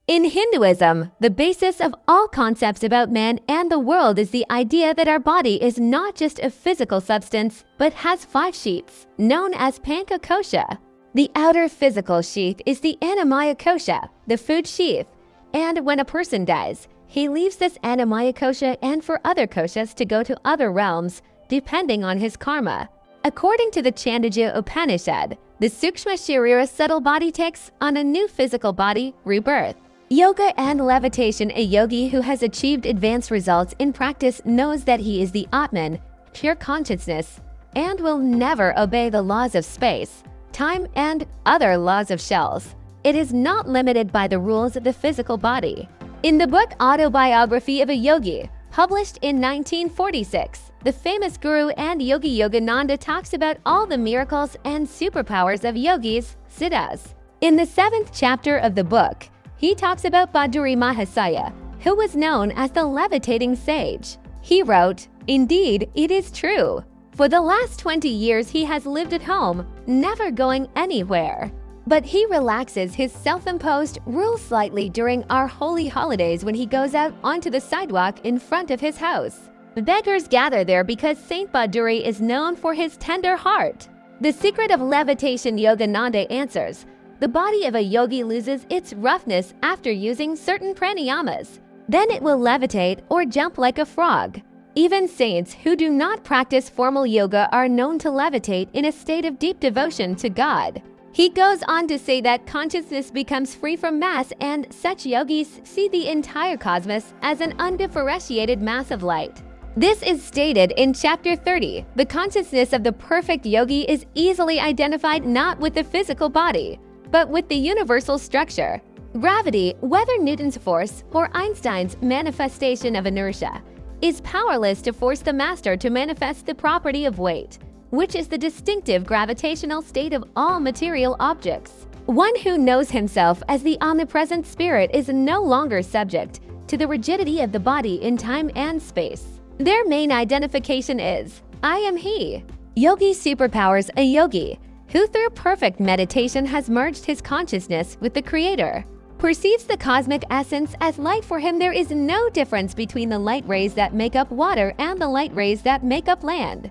In Hinduism, the basis of all concepts about man and the world is the idea that our body is not just a physical substance, but has 5 sheaths, known as Pankakosha. The outer physical sheath is the Annamaya Kosha, the food sheath, and when a person dies, he leaves this Annamaya Kosha and for other koshas to go to other realms, depending on his karma. According to the Chandogya Upanishad, the Sukshma Sharira subtle body takes on a new physical body, rebirth. Yoga and levitation. A yogi who has achieved advanced results in practice knows that he is the Atman, pure consciousness, and will never obey the laws of space, time, and other laws of shells. It is not limited by the rules of the physical body. In the book Autobiography of a Yogi, published in 1946, the famous guru and yogi Yogananda talks about all the miracles and superpowers of yogis, siddhas. In the 7th chapter of the book, he talks about Bhaduri Mahasaya, who was known as the levitating sage. He wrote, "Indeed, it is true. For the last 20 years he has lived at home, never going anywhere. But he relaxes his self-imposed rule slightly during our holy holidays when he goes out onto the sidewalk in front of his house. Beggars gather there because Saint Bhaduri is known for his tender heart." The secret of levitation. Yogananda answers, the body of a yogi loses its roughness after using certain pranayamas. Then it will levitate or jump like a frog. Even saints who do not practice formal yoga are known to levitate in a state of deep devotion to God. He goes on to say that consciousness becomes free from mass, and such yogis see the entire cosmos as an undifferentiated mass of light. This is stated in chapter 30. The consciousness of the perfect yogi is easily identified not with the physical body, but with the universal structure. Gravity, whether Newton's force or Einstein's manifestation of inertia, is powerless to force the master to manifest the property of weight, which is the distinctive gravitational state of all material objects. One who knows himself as the omnipresent spirit is no longer subject to the rigidity of the body in time and space. Their main identification is, "I am he." Yogi superpowers. A yogi who through perfect meditation has merged his consciousness with the Creator, perceives the cosmic essence as light. For him there is no difference between the light rays that make up water and the light rays that make up land.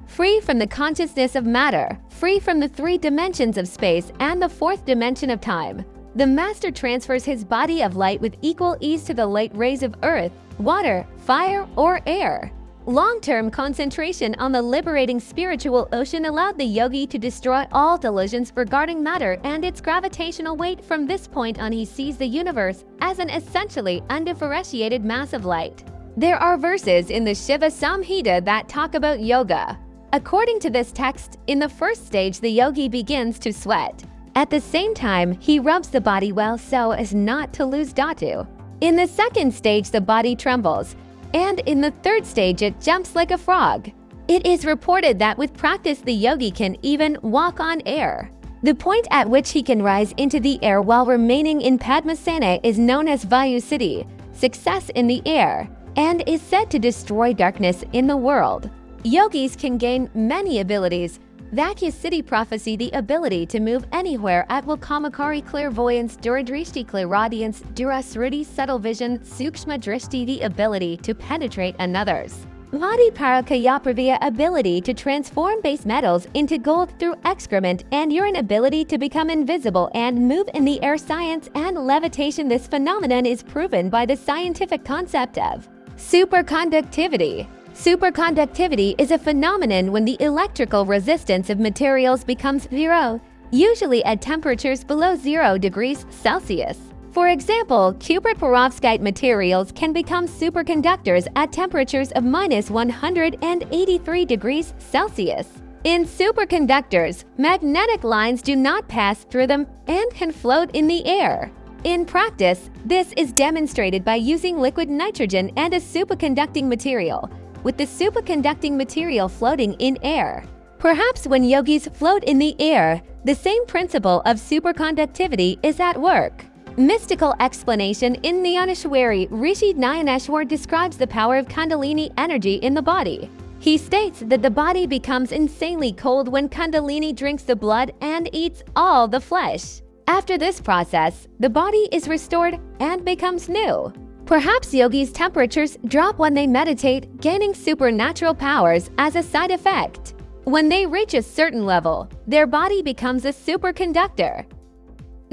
Free from the consciousness of matter, free from the 3 dimensions of space and the 4th dimension of time, the master transfers his body of light with equal ease to the light rays of earth, water, fire, or air. Long-term concentration on the liberating spiritual ocean allowed the yogi to destroy all delusions regarding matter and its gravitational weight. From this point on, he sees the universe as an essentially undifferentiated mass of light. There are verses in the Shiva Samhita that talk about yoga. According to this text, in the first stage the yogi begins to sweat. At the same time, he rubs the body well so as not to lose dhatu. In the second stage the body trembles, and in the third stage it jumps like a frog. It is reported that with practice the yogi can even walk on air. The point at which he can rise into the air while remaining in Padmasana is known as Vayusiddhi, success in the air, and is said to destroy darkness in the world. Yogis can gain many abilities. Vakyasiddhi prophecy, the ability to move anywhere at will. Kamakari clairvoyance, Duradrishti clairaudience, Durasruti subtle vision, Sukshma drishti the ability to penetrate another's. Madhiparakaya ability to transform base metals into gold through excrement and urine, ability to become invisible and move in the air. Science and levitation. This phenomenon is proven by the scientific concept of superconductivity. Superconductivity is a phenomenon when the electrical resistance of materials becomes 0, usually at temperatures below 0 degrees Celsius. For example, cupric-perovskite materials can become superconductors at temperatures of -183 degrees Celsius. In superconductors, magnetic lines do not pass through them and can float in the air. In practice, this is demonstrated by using liquid nitrogen and a superconducting material, with the superconducting material floating in air. Perhaps when yogis float in the air, the same principle of superconductivity is at work. Mystical explanation. In Nyaneshwari, Rishi Nyaneshwar describes the power of Kundalini energy in the body. He states that the body becomes insanely cold when Kundalini drinks the blood and eats all the flesh. After this process, the body is restored and becomes new. Perhaps yogis' temperatures drop when they meditate, gaining supernatural powers as a side effect. When they reach a certain level, their body becomes a superconductor.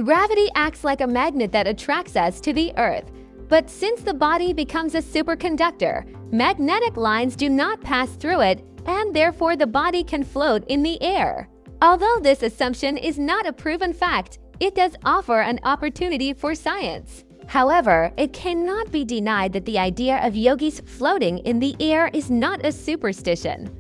Gravity acts like a magnet that attracts us to the earth. But since the body becomes a superconductor, magnetic lines do not pass through it, and therefore the body can float in the air. Although this assumption is not a proven fact, it does offer an opportunity for science. However, it cannot be denied that the idea of yogis floating in the air is not a superstition.